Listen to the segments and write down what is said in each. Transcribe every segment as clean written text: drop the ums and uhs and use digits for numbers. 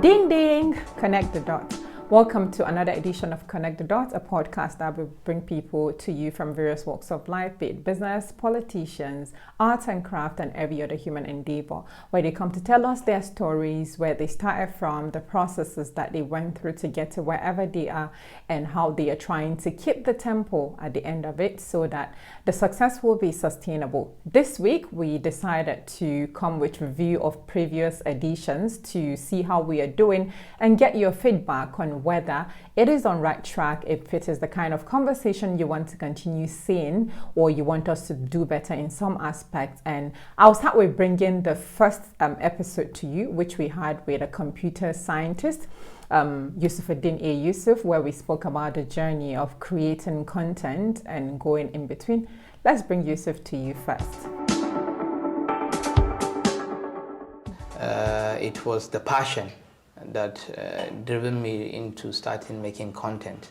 Ding ding! Connect the dots. Welcome to another edition of Connect the Dots, a podcast that will bring people to you from various walks of life, be it business, politicians, arts and craft, and every other human endeavor, where they come to tell us their stories, where they started from, the processes that they went through to get to wherever they are, and how they are trying to keep the tempo at the end of it so that the success will be sustainable. This week, we decided to come with review of previous editions to see how we are doing and get your feedback on whether it is on right track, if it is the kind of conversation you want to continue seeing or you want us to do better in some aspects. And I'll start with bringing the first episode to you, which we had with a computer scientist, Yusufuddin A. Yusuf, where we spoke about the journey of creating content and going in between. Let's bring Yusuf to you first. It was the passion that driven me into starting making content,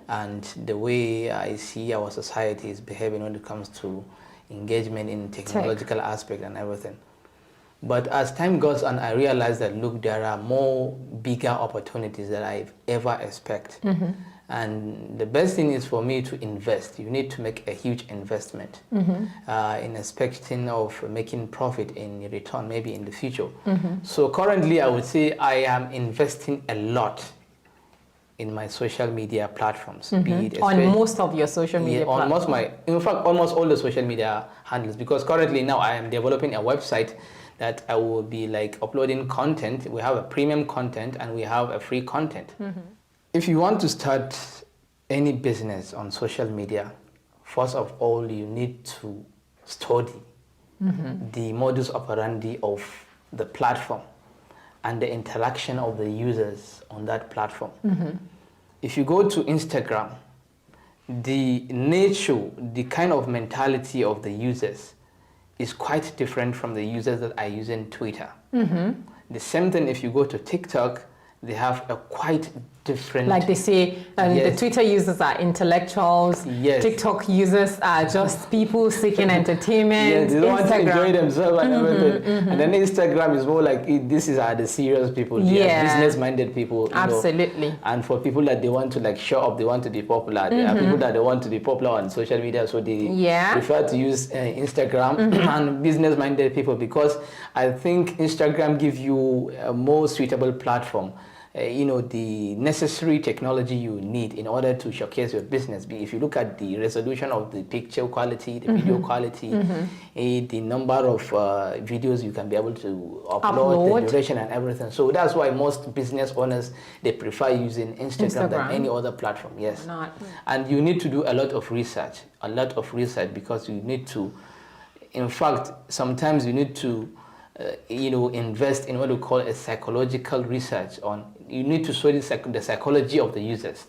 and the way I see our society is behaving when it comes to engagement in technological aspect and everything. But as time goes on, I realized that look, there are more bigger opportunities that I've ever expect. And the best thing is for me to invest. You need to make a huge investment in expecting of making profit in return, maybe in the future. So currently, I would say I am investing a lot in my social media platforms. Be it on most of your social media platforms? In fact, almost all the social media handles, because currently now I am developing a website that I will be like uploading content. We have a premium content and we have a free content. If you want to start any business on social media, first of all, you need to study the modus operandi of the platform and the interaction of the users on that platform. If you go to Instagram, the nature, the kind of mentality of the users is quite different from the users that I use in Twitter. The same thing if you go to TikTok, they have a quite different... Like they say, the Twitter users are intellectuals, TikTok users are just people seeking entertainment, they don't want to enjoy themselves and everything. And then Instagram is more like, this is the serious people, business-minded people. Absolutely. And for people that they want to like show up, they want to be popular. There are people that they want to be popular on social media, so they prefer to use Instagram and business-minded people, because I think Instagram gives you a more suitable platform. The necessary technology you need in order to showcase your business. If you look at the resolution of the picture quality, the video quality, the number of videos you can be able to upload, the duration and everything. So that's why most business owners, they prefer using Instagram than any other platform. Yes. And you need to do a lot of research, because you need to, in fact, sometimes you need to invest in what we call a psychological research on. You need to study the psychology of the users.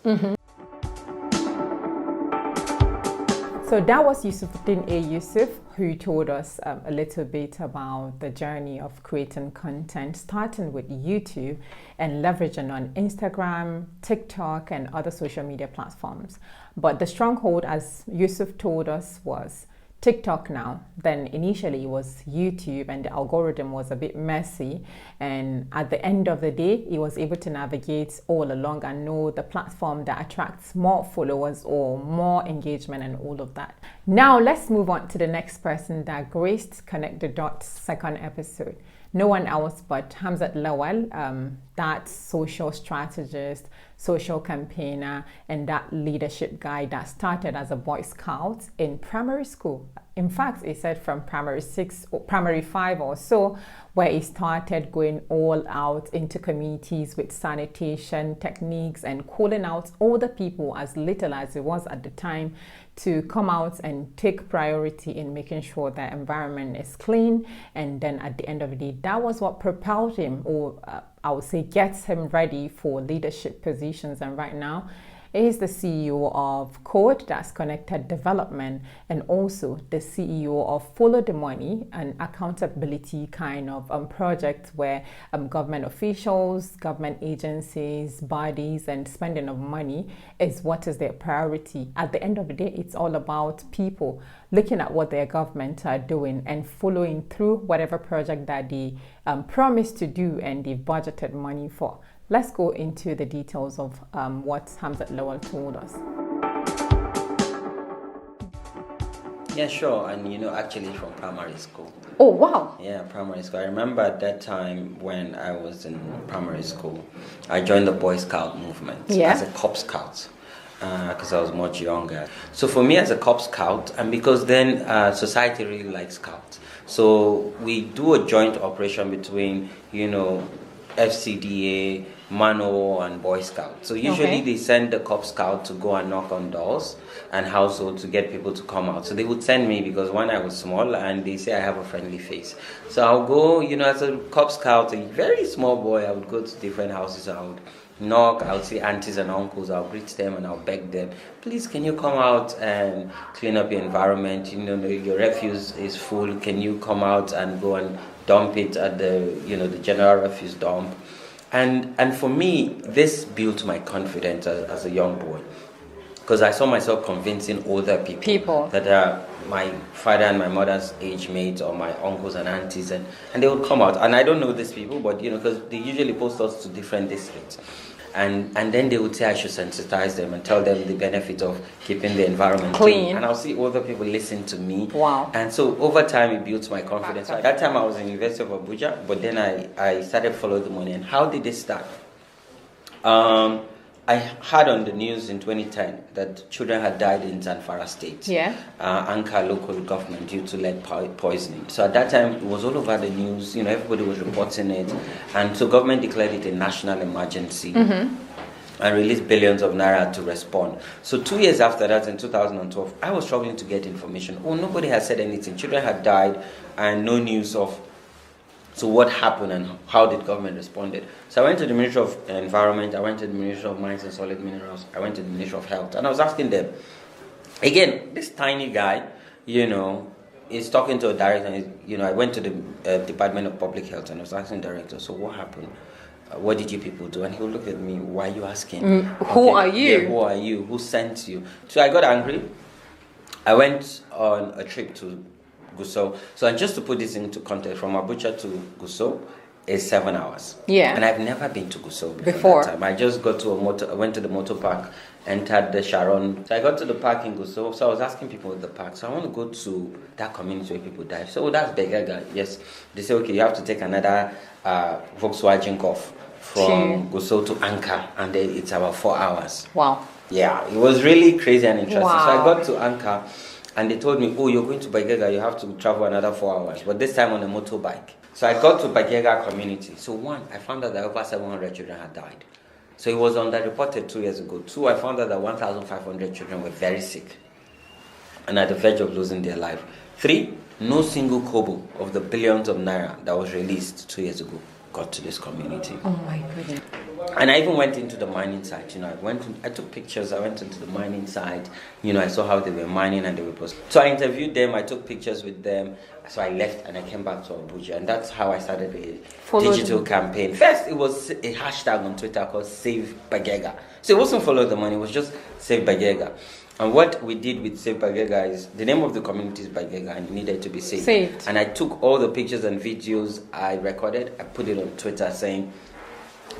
So that was Yusufuddin A. Yusuf, who told us a little bit about the journey of creating content, starting with YouTube and leveraging on Instagram, TikTok, and other social media platforms. But the stronghold, as Yusuf told us, was TikTok now. Then initially it was YouTube, and the algorithm was a bit messy, and at the end of the day he was able to navigate all along and know the platform that attracts more followers or more engagement and all of that. Now let's move on to the next person that graced Connect the Dots second episode. No one else but Hamzat Lawal, that social strategist, social campaigner, and that leadership guy that started as a Boy Scout in primary school. In fact, he said from primary 6 or primary 5 or so, where he started going all out into communities with sanitation techniques and calling out all the people, as little as it was at the time, to come out and take priority in making sure that environment is clean. And then at the end of the day, that was what propelled him, or I would say gets him ready for leadership positions. And right now He's the CEO of Code, that's Connected Development, and also the CEO of Follow the Money, an accountability kind of project where government officials, government agencies, bodies, and spending of money is what is their priority. At the end of the day, it's all about people looking at what their government are doing and following through whatever project that they promised to do and they've budgeted money for. Let's go into the details of what Hamzat Lawal told us. Yeah, sure. And actually from primary school. Oh, wow. Yeah, primary school. I remember at that time when I was in primary school, I joined the Boy Scout movement as a Cub Scout because I was much younger. So for me as a Cub Scout, and because then society really likes Scouts, so we do a joint operation between, FCDA, Mano, and Boy Scouts. So usually they send the Cub Scout to go and knock on doors and households to get people to come out. So they would send me because when I was small and they say I have a friendly face. So I'll go, as a Cub Scout, a very small boy, I would go to different houses. I would knock, I would see aunties and uncles, I'll greet them and I'll beg them, please can you come out and clean up your environment, your refuse is full, can you come out and go and dump it at the general refuse dump. And for me, this built my confidence as a young boy, because I saw myself convincing older people that are my father and my mother's age mates or my uncles and aunties, and they would come out. And I don't know these people, but because they usually post us to different districts. And then they would say I should sensitize them and tell them the benefit of keeping the environment clean. And I'll see other people listen to me. Wow. And so over time, it built my confidence. So at that time, I was in the University of Abuja, but then I started Follow the Money. And how did it start? I heard on the news in 2010 that children had died in Zamfara State, Anka local government, due to lead poisoning. So at that time, it was all over the news. Everybody was reporting it, and so government declared it a national emergency and released billions of naira to respond. So 2 years after that, in 2012, I was struggling to get information. Oh, nobody had said anything. Children had died, and no news of. So what happened and how did government respond? So I went to the Ministry of Environment, I went to the Ministry of Mines and Solid Minerals, I went to the Ministry of Health, and I was asking them, again, this tiny guy, is talking to a director, and I went to the Department of Public Health and I was asking the director, so what happened? What did you people do? And he would look at me, why are you asking? Who are you? Yeah, who are you? Who sent you? So I got angry. I went on a trip to Gusau. So just to put this into context, from Abuja to Gusau is 7 hours. Yeah. And I've never been to Gusau before that time. I just got to I went to the motor park, entered the Sharon. So I got to the park in Gusau. So I was asking people at the park, so I want to go to that community where people die. So that's Begaga. Yes. They say, okay, you have to take another Volkswagen Golf from Gusau to Anka, and then it's about 4 hours. Wow. Yeah, it was really crazy and interesting. Wow. So I got to Anka. And they told me, oh, you're going to Bagega, you have to travel another 4 hours, but this time on a motorbike. So I got to Bagega community. So one, I found out that over 700 children had died. So it was underreported 2 years ago. Two, I found out that 1,500 children were very sick and at the verge of losing their life. Three, no single kobo of the billions of naira that was released 2 years ago got to this community. Oh my goodness. And I even went into the mining site, I took pictures, I went into the mining site, I saw how they were mining and they were posting. So I interviewed them, I took pictures with them, so I left and I came back to Abuja, and that's how I started a digital campaign. First, it was a hashtag on Twitter called Save Bagega. So it wasn't Follow the Money, it was just Save Bagega. And what we did with Save Bagega is, the name of the community is Bagega and it needed to be saved. And I took all the pictures and videos I recorded, I put it on Twitter saying,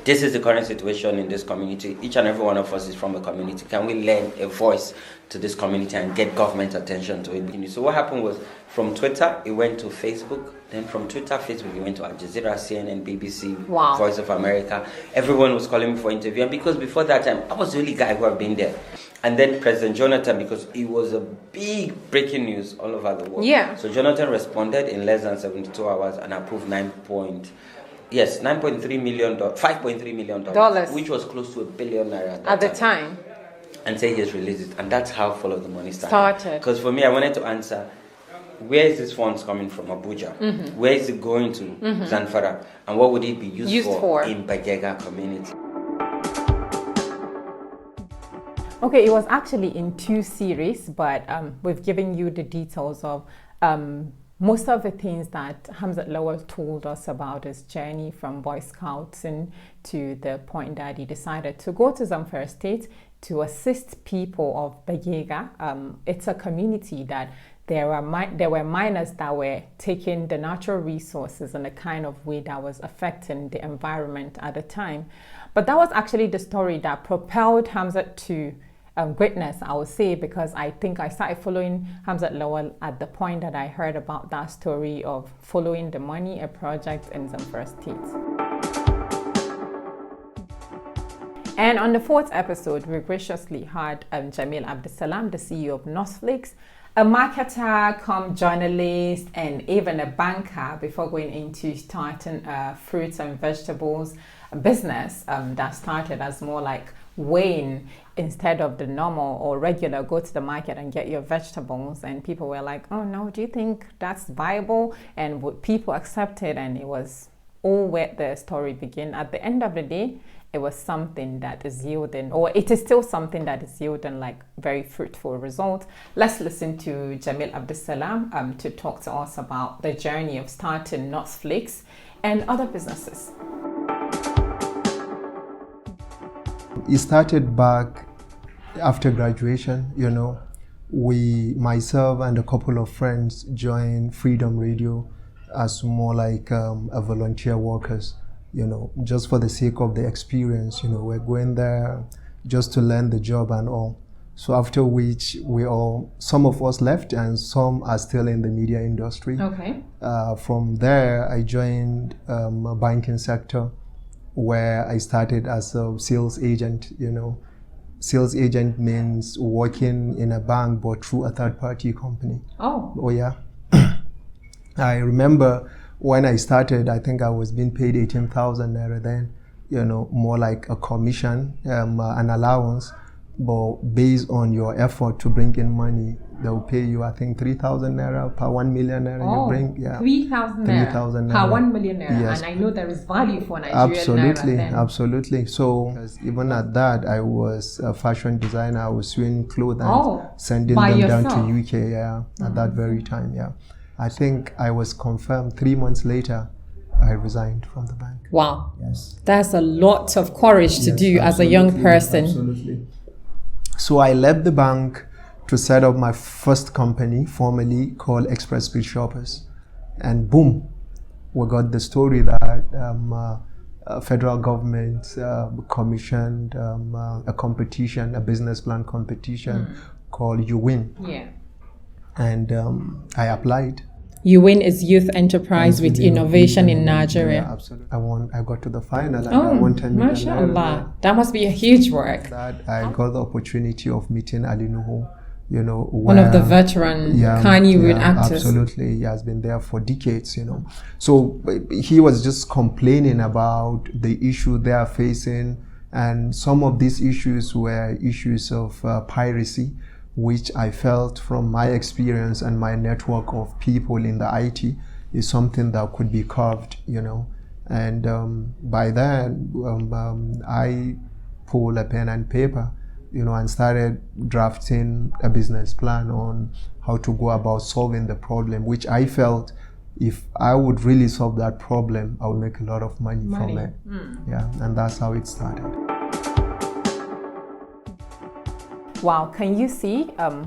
this is the current situation in this community. Each and every one of us is from a community. Can we lend a voice to this community and get government attention to it? So what happened was, from Twitter, it went to Facebook. Then from Twitter, Facebook, it went to Al Jazeera, CNN, BBC, Voice of America. Everyone was calling me for interview. And because before that time, I was the only guy who had been there. And then President Jonathan, because it was a big breaking news all over the world. Yeah. So Jonathan responded in less than 72 hours and approved $5.3 million, which was close to $1 billion naira at the time. And say he's released it, and that's how Follow the Money started. Because for me, I wanted to answer, where is this funds coming from? Abuja. Mm-hmm. Where is it going to? Mm-hmm. Zamfara. And what would it be used for in Bagega community? Okay, it was actually in 2 series, but we've given you the details of most of the things that Hamzat Lawal told us about his journey from Boy Scouting to the point that he decided to go to Zamfara State to assist people of Bagega. It's a community that there were miners that were taking the natural resources in a kind of way that was affecting the environment at the time. But that was actually the story that propelled Hamzat to greatness, I would say, because I think I started following Hamzat Lawal at the point that I heard about that story of following the money, a project in Zamfara State. And on the 4th episode, we graciously had Jamil Abdulsalam, the CEO of Northflix, a marketer, journalist, and even a banker before going into starting fruits and vegetables business that started as more like weighing instead of the normal or regular go to the market and get your vegetables. And people were like, oh no, do you think that's viable? And would people accept it? And it was all where the story began. At the end of the day, it was something that is yielding, or it is still something that is yielding like very fruitful results. Let's listen to Jamil Abdulsalam to talk to us about the journey of starting Northflix and other businesses. It started back after graduation, myself and a couple of friends joined Freedom Radio as more like a volunteer workers. Just for the sake of the experience, we're going there just to learn the job and all. So after which some of us left and some are still in the media industry. Okay. From there, I joined a banking sector where I started as a sales agent. Sales agent means working in a bank but through a third-party company. Oh yeah. I remember when I started, I think I was being paid 18,000 naira then, more like a commission, an allowance, but based on your effort to bring in money, they'll pay you, I think, 3,000 naira per 1 million naira you bring. Yeah. 3,000 naira per 1 million naira. Yes. And I know there is value for Nigerian naira then. Absolutely. So even at that, I was a fashion designer. I was sewing clothes and sending them yourself? Down to UK, at that very time, I think I was confirmed 3 months later. I resigned from the bank. Wow. Yes. That's a lot of courage to do as a young person. Absolutely. So I left the bank to set up my first company, formerly called Express Speed Shoppers. And boom, we got the story that federal government commissioned a competition, a business plan competition called You Win. Yeah. And I applied. You Win is Youth Enterprise with Innovation in Nigeria. Yeah, absolutely. I got to the final and I won 10 million. MashaAllah. That must be a huge work. That I got the opportunity of meeting Ali Nuhu, one of the veteran Kannywood actors. Absolutely. He has been there for decades, So he was just complaining about the issue they are facing, and some of these issues were issues of piracy, which I felt from my experience and my network of people in the IT is something that could be carved, And by then, I pulled a pen and paper, and started drafting a business plan on how to go about solving the problem, which I felt if I would really solve that problem, I would make a lot of money. From it. Yeah, and that's how it started. Wow, can you see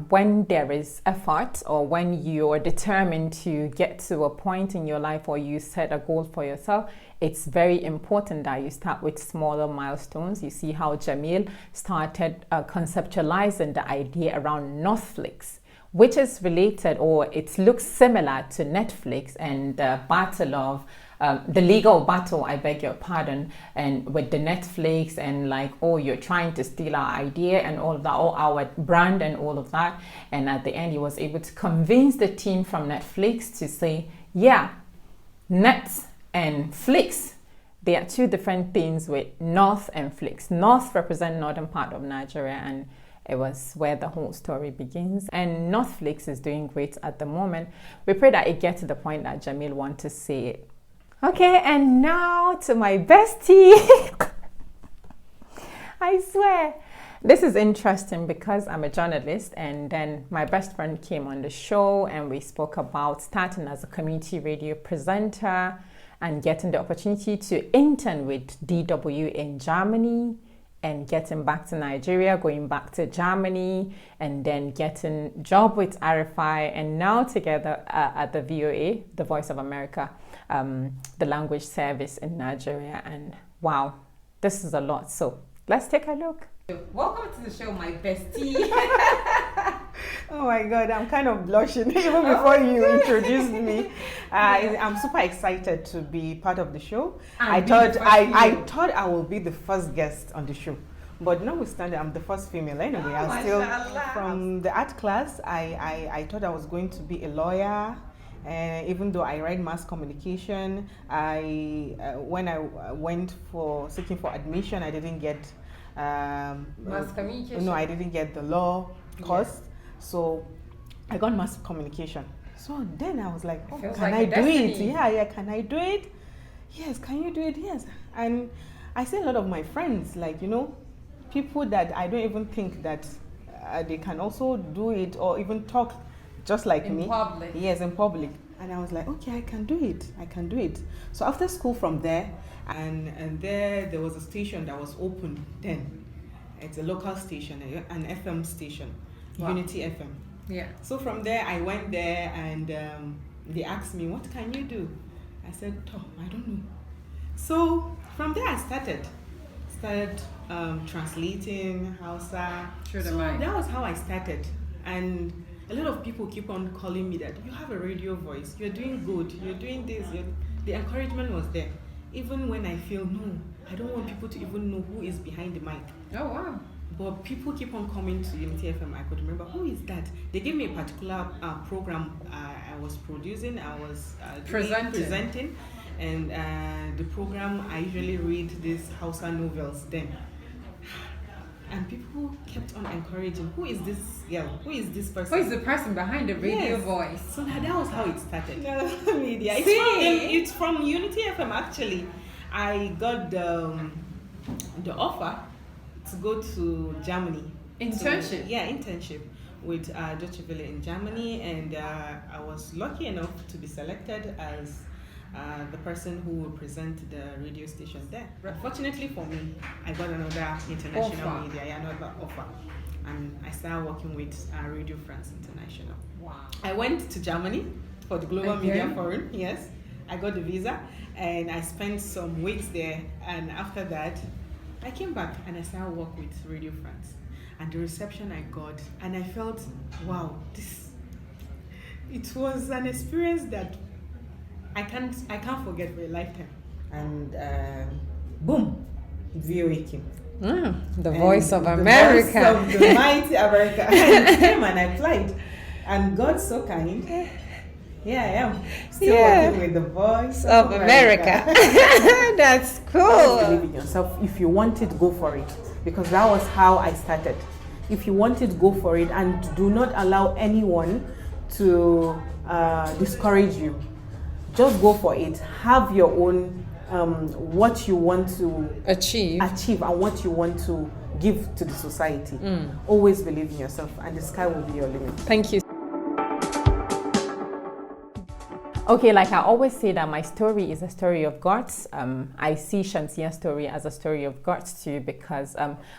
when there is effort or when you're determined to get to a point in your life or you set a goal for yourself, it's very important that you start with smaller milestones. You see how Jamil started conceptualizing the idea around Northflix, which is related, or it looks similar to Netflix and the battle of the legal battle, I beg your pardon, and with the Netflix and like, oh, you're trying to steal our idea and all of that, or our brand and all of that. And at the end, he was able to convince the team from Netflix to say, yeah, Net and Flix, they are two different things with North and Flix. North represent northern part of Nigeria, and it was where the whole story begins. And Northflix is doing great at the moment. We pray that it gets to the point that Jamil wants to say it. Okay, and now to my bestie. I swear. This is interesting because I'm a journalist, and then my best friend came on the show and we spoke about starting as a community radio presenter and getting the opportunity to intern with DW in Germany and getting back to Nigeria, going back to Germany, and then getting job with RFI, and now together at the VOA, the Voice of America, the language service in Nigeria. And wow, this is a lot. So let's take a look. Welcome to the show, my bestie. Oh my God, I'm kind of blushing even before you introduced me. I'm super excited to be part of the show. I thought I will be the first guest on the show, but notwithstanding, I'm the first female anyway. I'm still from the art class. I thought I was going to be a lawyer. Even though I write mass communication, when I went for seeking for admission, I didn't get mass communication. No, I didn't get the law course, so I got mass communication. So then I was like, oh, can I do it? Yeah, can I do it? Yes, can you do it? Yes. And I see a lot of my friends, like, people that I don't even think that they can also do it or even talk just like me. In public. Yes, in public. And I was like, okay, I can do it. So after school from there, and there was a station that was open then. It's a local station, an FM station, wow. Unity FM. Yeah. So from there, I went there and they asked me, what can you do? I said, oh, I don't know. So from there, I started translating Hausa. Sure, so that was how I started. And a lot of people keep on calling me that you have a radio voice, you're doing good, you're doing this. The encouragement was there. Even when I feel, no, I don't want people to even know who is behind the mic. Oh, wow. But people keep on coming to Unity FM. I could remember, who is that? They gave me a particular program I was producing, I was presenting. And the program, I usually read these Hausa novels then. And people kept on encouraging, who is this girl? Who is this person? Who is the person behind the radio voice? So that was how it started. Media. It's from Unity FM actually. I got the offer to go to Germany. Internship? Internship with Deutsche Welle in Germany. And I was lucky enough to be selected as the person who will present the radio station there. Fortunately for me, I got another international media, another offer. And I started working with Radio France International. Wow. I went to Germany for the Global Media Forum, yes. I got the visa and I spent some weeks there. And after that, I came back and I started working with Radio France. And the reception I got, and I felt, wow, it was an experience that I can't forget for a lifetime. And boom, VOA came. The Voice of America. The voice of the mighty America. And I came and I applied. And God's so kind. Here I am, still working with the Voice of America. That's cool. Always believe in yourself. If you want it, go for it. Because that was how I started. If you want it, go for it. And do not allow anyone to discourage you. Just go for it. Have your own what you want to achieve and what you want to give to the society. Always believe in yourself and the sky will be your limit. Thank you. Okay, like I always say that my story is a story of God's. I see Shamsia's story as a story of God's too, because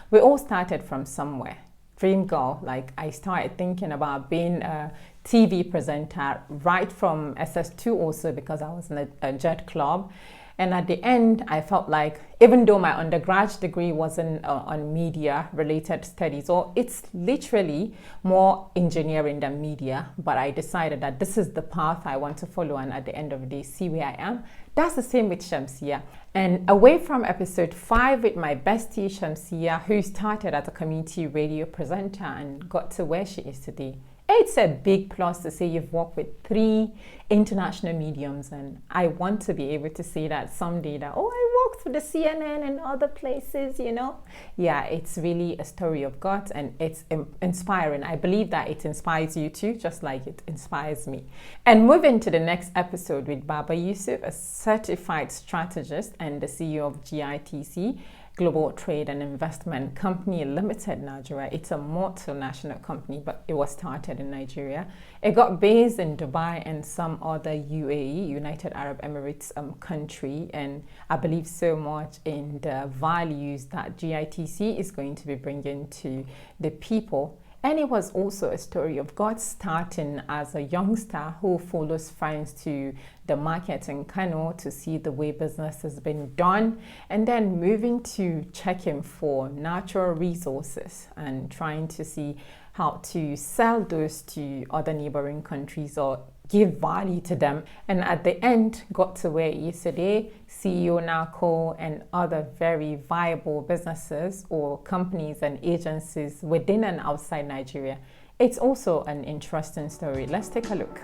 we all started from somewhere. Dream girl, like I started thinking about being a TV presenter right from SS2 also, because I was in a jet club. And at the end, I felt like, even though my undergraduate degree wasn't on media related studies, or it's literally more engineering than media, but I decided that this is the path I want to follow, and at the end of the day, see where I am. That's the same with Shamsia. And away from episode 5 with my bestie Shamsia, who started as a community radio presenter and got to where she is today. It's a big plus to say you've worked with 3 international mediums, and I want to be able to say that someday that, oh, I worked for the CNN and other places, you know. Yeah, it's really a story of God, and it's inspiring. I believe that it inspires you too, just like it inspires me. And moving to the next episode with Baba Yusuf, a certified strategist and the CEO of GITC. Global Trade and Investment Company Limited Nigeria. It's a multinational company, but it was started in Nigeria. It got based in Dubai and some other UAE, United Arab Emirates country, and I believe so much in the values that GITC is going to be bringing to the people. And it was also a story of God starting as a youngster who follows friends to the market in Kano to see the way business has been done, and then moving to checking for natural resources and trying to see how to sell those to other neighboring countries or give value to them. And at the end, got to where it is today, CEO NACO and other very viable businesses or companies and agencies within and outside Nigeria. It's also an interesting story. Let's take a look.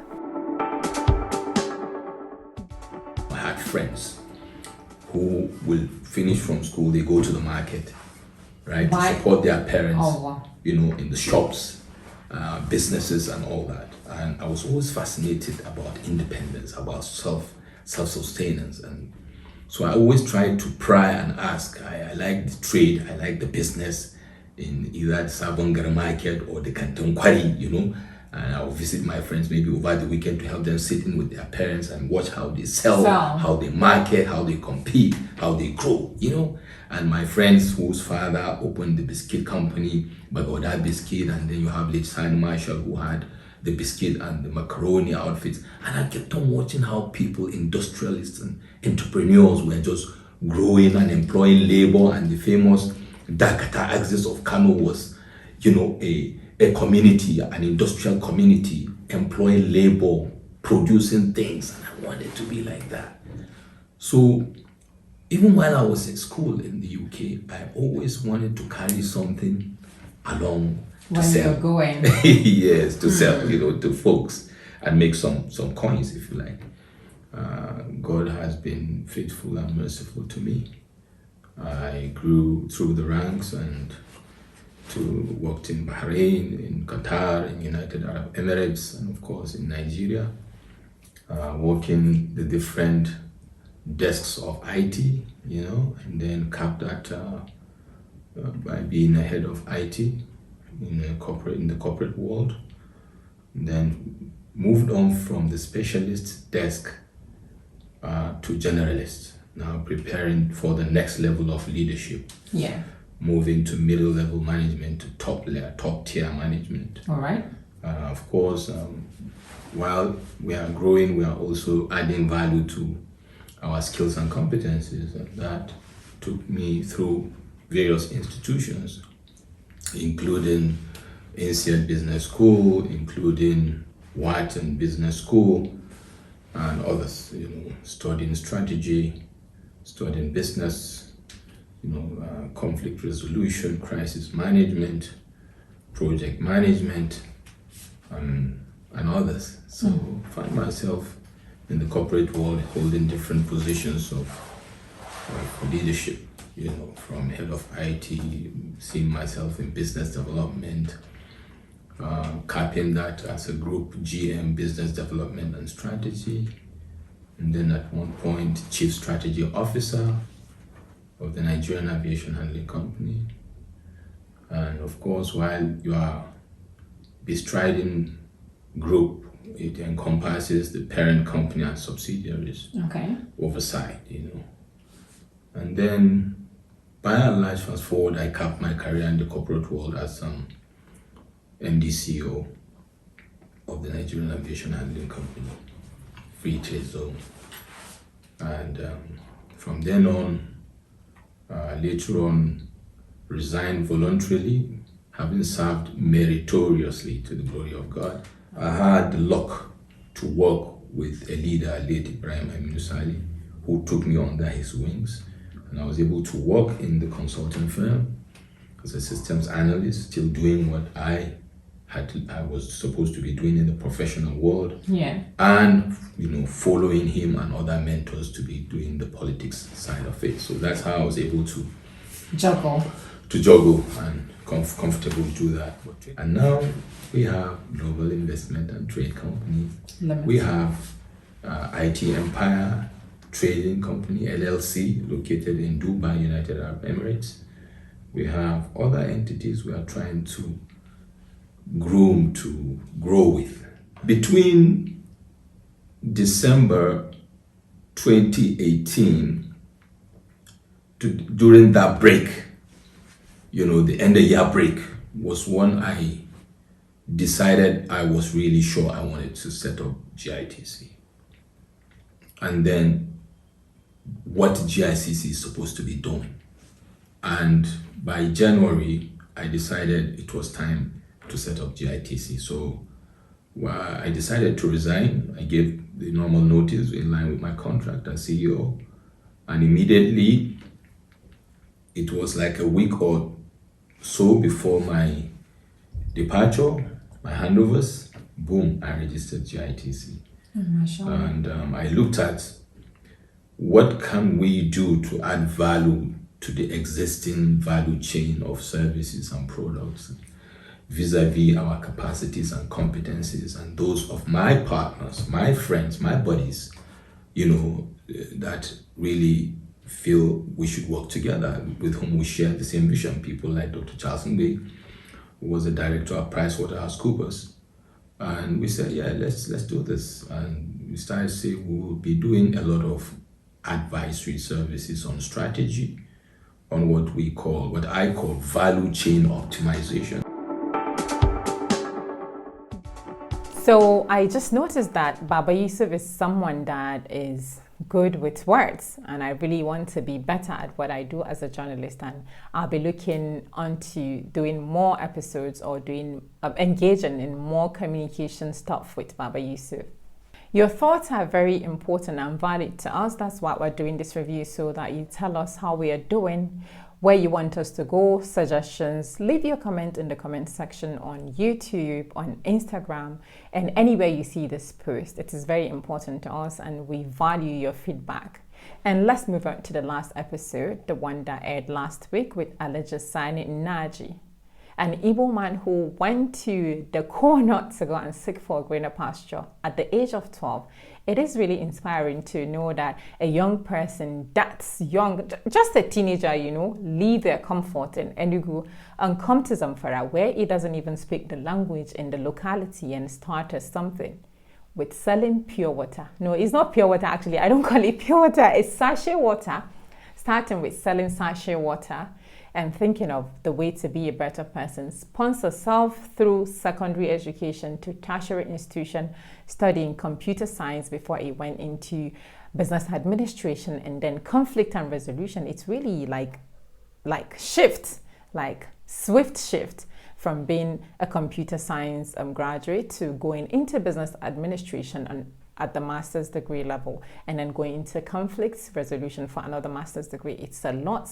I had friends who will finish from school, they go to the market, right, to support their parents, in the shops, businesses and all that. And I was always fascinated about independence, about self-sustenance. And so I always tried to pry and ask. I like the trade, I like the business in either the Sabongara market or the Canton Kwari, and I'll visit my friends maybe over the weekend to help them sit in with their parents and watch how they sell, how they market, how they compete, how they grow, And my friends whose father opened the biscuit company, Bagoda Biscuit, and then you have late Simon Marshall who had the biscuit and the macaroni outfits. And I kept on watching how people, industrialists and entrepreneurs, were just growing and employing labor. And the famous Dakata axis of Kano was, a community, an industrial community, employing labor, producing things. And I wanted to be like that. So even while I was in school in the UK, I always wanted to carry something along to when sell. You're going. Yes, to sell, to folks and make some coins, if you like. God has been faithful and merciful to me. I grew through the ranks and worked in Bahrain, in Qatar, in United Arab Emirates, and of course in Nigeria, working the different desks of IT, and then capped that by being a head of IT in the corporate world. And then moved on from the specialist desk to generalist, now preparing for the next level of leadership. Yeah. Moving to middle level management, to top tier management. All right. Of course, while we are growing, we are also adding value to our skills and competencies, and that took me through various institutions, including INSEAD Business School, including Wharton Business School, and others. Studying strategy, studying business, conflict resolution, crisis management, project management, and others. So find myself in the corporate world holding different positions of leadership, from head of IT, seeing myself in business development, capping that as a group GM, business development and strategy, and then at one point chief strategy officer of the Nigerian Aviation Handling Company. And of course, while you are bestriding group, it encompasses the parent company and subsidiaries. Okay. Oversight, And then, by and large, fast forward, I capped my career in the corporate world as MD CEO of the Nigerian Aviation Handling Company, Free Trade Zone. And from then on, later on, resigned voluntarily, having served meritoriously to the glory of God. I had the luck to work with a leader, late Ibrahim Aminu Sali, who took me under his wings. And I was able to work in the consulting firm as a systems analyst, still doing what I was supposed to be doing in the professional world. Yeah. And, following him and other mentors to be doing the politics side of it. So that's how I was able to juggle and comfortable do that. And now we have Global Investment and Trade Company. We have IT Empire, Trading Company, LLC, located in Dubai, United Arab Emirates. We have other entities we are trying to groom to grow with. Between December 2018 during that break, the end of year break was when I decided I was really sure I wanted to set up GITC. And then what GICC is supposed to be doing. And by January, I decided it was time to set up GITC. So I decided to resign. I gave the normal notice in line with my contract as CEO. And immediately, it was like a week or so before my departure, my handovers, boom, I registered GITC. And I looked at what can we do to add value to the existing value chain of services and products vis-a-vis our capacities and competencies and those of my partners, my friends, my buddies, that really feel we should work together, with whom we share the same vision. People like Dr. Charles Ngbe, who was the director of PricewaterhouseCoopers. And we said, yeah, let's do this. And we started to say we will be doing a lot of advisory services on strategy, on what I call value chain optimization. So I just noticed that Baba Yusuf is someone that is good with words, and I really want to be better at what I do as a journalist, and I'll be looking onto doing more episodes or engaging in more communication stuff with Baba Yusuf. Your thoughts are very important and valid to us. That's why we're doing this review, so that you tell us how we are doing, where you want us to go, suggestions. Leave your comment in the comment section on YouTube, on Instagram, and anywhere you see this post. It is very important to us, and we value your feedback. And let's move on to the last episode, the one that aired last week with Alejasani Naji, an Igbo man who went to the corner to go and seek for a greener pasture at the age of 12. It is really inspiring to know that a young person that's young, just a teenager, leave their comfort in Enugu and come to Zamfara, where he doesn't even speak the language in the locality, and start something with selling pure water. No, it's not pure water, actually. I don't call it pure water. It's sachet water. Starting with selling sachet water and thinking of the way to be a better person. Sponsor self through secondary education to tertiary institution, studying computer science before he went into business administration and then conflict and resolution. It's really like swift shift from being a computer science graduate to going into business administration and at the master's degree level, and then going into conflict resolution for another master's degree. It's a lot.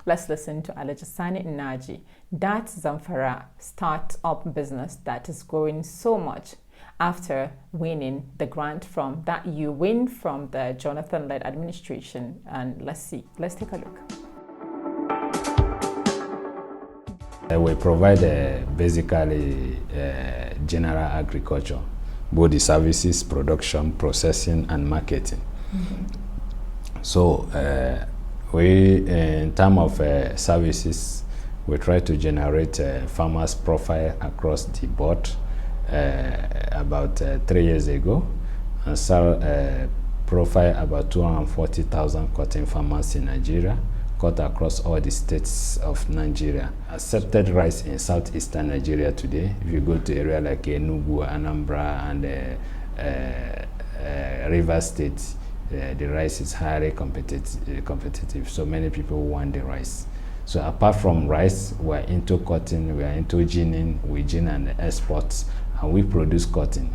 Let's listen to Alejasani Naji, that Zamfara start-up business that is growing so much after winning the grant from that you win from the Jonathan-led administration. And let's take a look. We provide basically general agriculture, both the services, production, processing, and marketing. So we, in terms of services, we try to generate farmers' profile across the board about 3 years ago, and sell profile about 240,000 cotton farmers in Nigeria, cut across all the states of Nigeria. Accepted rice in southeastern Nigeria today. If you go to area like Enugu, Anambra, and River State, the rice is highly competitive. So many people want the rice. So apart from rice, we're into cotton, we're into ginning, we gin and exports, and we produce cotton.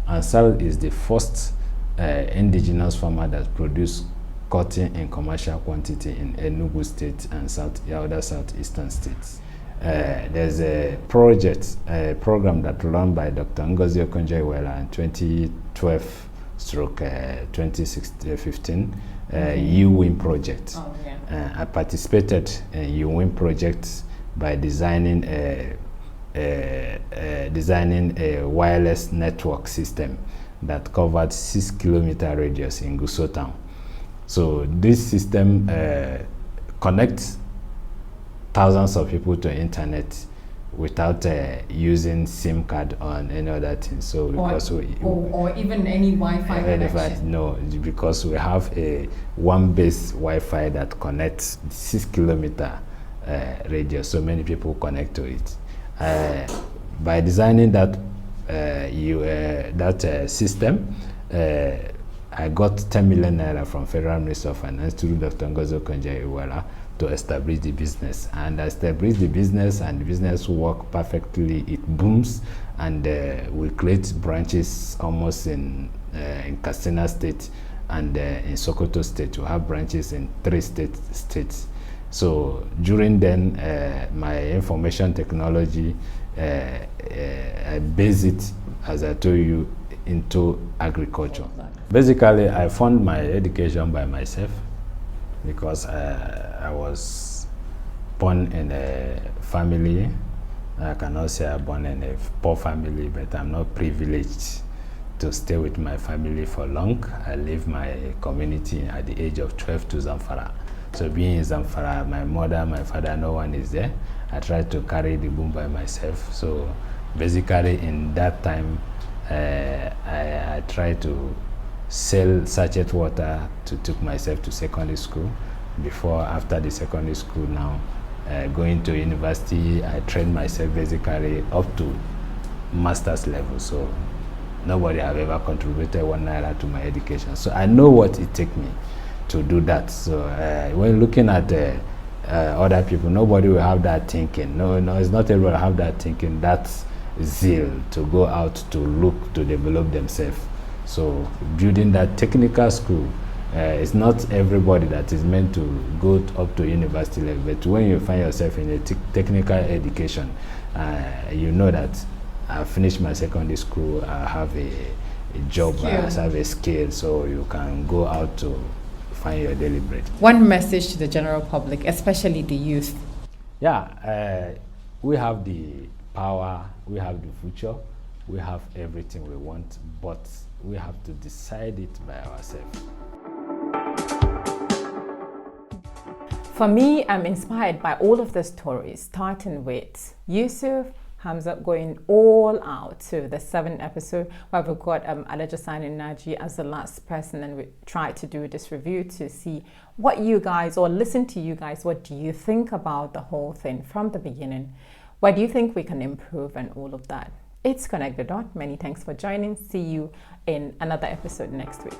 Ansal is the first indigenous farmer that produce cotton in commercial quantity in Enugu State and other southeastern states. There's a program that run by Dr. Ngozi Okonjo-Iweala in 2012/2015, U-Win project. Oh, yeah. I participated in U-Win project by designing a wireless network system that covered 6-kilometer radius in Gusau town. So this system connects thousands of people to internet without using SIM card on any other thing. So because or even any Wi-Fi connection. No, because we have a one-base Wi-Fi that connects 6-kilometer radius. So many people connect to it. By designing that system, I got 10 million naira from Federal Ministry of Finance through Dr. Ngozo Konjo-Iweala to establish the business. And I established the business, and the business work perfectly. It booms, and we create branches almost in Katsina State and in Sokoto State. We have branches in 3 states. So during then, my information technology, I base it, as I told you, into agriculture. Basically, I found my education by myself because I was born in a family. I cannot say I'm born in a poor family, but I'm not privileged to stay with my family for long. I leave my community at the age of 12 to Zamfara. So being in Zamfara, my mother, my father, no one is there. I tried to carry the boom by myself. So basically in that time, I tried to sell sachet water to take myself to secondary school. Before, after the secondary school now, going to university, I trained myself basically up to master's level. So nobody have ever contributed 1 naira to my education. So I know what it takes me to do that. So when looking at other people, nobody will have that thinking. No, it's not everyone have that thinking, that zeal to go out to look to develop themselves. So building that technical school, it's not everybody that is meant to go up to university level, but when you find yourself in a technical education, you know that I finished my secondary school, I have a job, I have a skill, so you can go out to find your daily bread. One message to the general public, especially the youth. Yeah, we have the power, we have the future, we have everything we want, but we have to decide it by ourselves. For me, I'm inspired by all of the stories, starting with Yusuf, Hamza going all out to the 7th episode, where we've got Alajasan and Naji as the last person, and we tried to do this review to see what you guys, or listen to you guys, what do you think about the whole thing from the beginning? What do you think we can improve and all of that? It's Connect the Dot. Many thanks for joining. See you in another episode next week.